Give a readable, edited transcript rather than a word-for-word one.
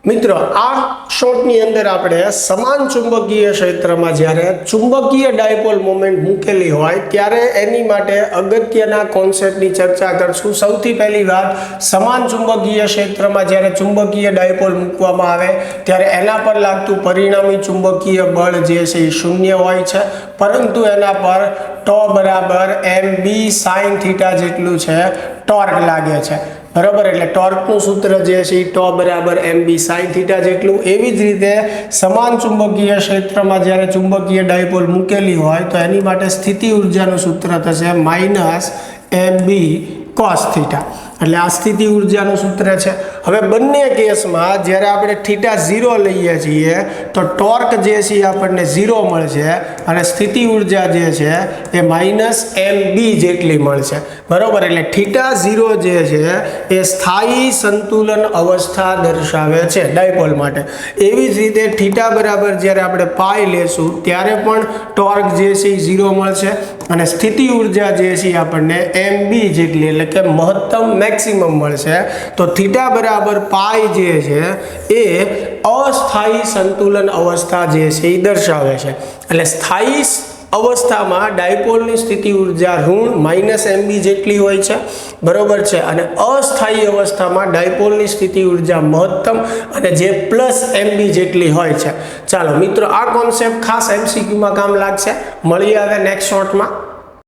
મિત્રો આ શોર્ટની અંદર આપણે સમાન ચુંબકીય ક્ષેત્રમાં જ્યારે ચુંબકીય ડાયપોલ મોમેન્ટ મૂકેલી હોય ત્યારે એની માટે અગત્યના કોન્સેપ્ટની ચર્ચા કરશું। સૌથી પહેલી વાત, સમાન ચુંબકીય ક્ષેત્રમાં જ્યારે ચુંબકીય ડાયપોલ મૂકવામાં આવે ત્યારે એના પર લાગતું પરિણામી ચુંબકીય બળ જે છે એ શૂન્ય હોય છે, પરંતુ એના પર ટો બરાબર mb sin થીટા જેટલું છે ટોર્ક લાગે છે, બરાબર। એટલે ટોર્કનું સૂત્ર જે છે એ ટો બરાબર mb sin થીટા જેટલું। એવી જ રીતે સમાન ચુંબકીય ક્ષેત્રમાં જ્યારે ચુંબકીય ડાયપોલ મૂકેલી હોય તો એની માટે સ્થિતિ ઉર્જાનું સૂત્ર થશે -mb cos થીટા, એટલે આ સ્થિતિ ઉર્જાનું સૂત્ર છે। હવે બંને કેસમાં જ્યારે આપણે થીટા 0 લઈએ છીએ તો ટોર્ક જે છે એ આપણને 0 મળશે અને સ્થિતિ ઉર્જા જે છે એ -mb જેટલી મળશે, બરાબર। એટલે થીટા 0 જે છે એ સ્થાયી સંતુલન અવસ્થા દર્શાવે છે ડાયપોલ માટે। એવી જ રીતે થીટા બરાબર જ્યારે આપણે પાઈ લેશું ત્યારે પણ ટોર્ક જે છે એ 0 મળશે અને સ્થિતિ ઉર્જા જે છે આપણને mb જેટલી એટલે કે મહત્તમ મેક્સિમમ મળશે। તો થીટા બરાબર પાઈ જે છે એ અસ્થાયી સંતુલન અવસ્થા જે છે એ દર્શાવે છે। એટલે સ્થાયી અવસ્થામાં ડાયપોલની સ્થિતિ ઉર્જા ઋણ -mb જેટલી હોય છે, બરોબર છે, અને અસ્થાયી અવસ્થામાં ડાયપોલની સ્થિતિ ઉર્જા મહત્તમ અને જે +mb જેટલી હોય છે। ચાલો મિત્રો, આ કોન્સેપ્ટ ખાસ MCQ માં કામ લાગશે। મળીએ હવે નેક્સ્ટ શોર્ટમાં।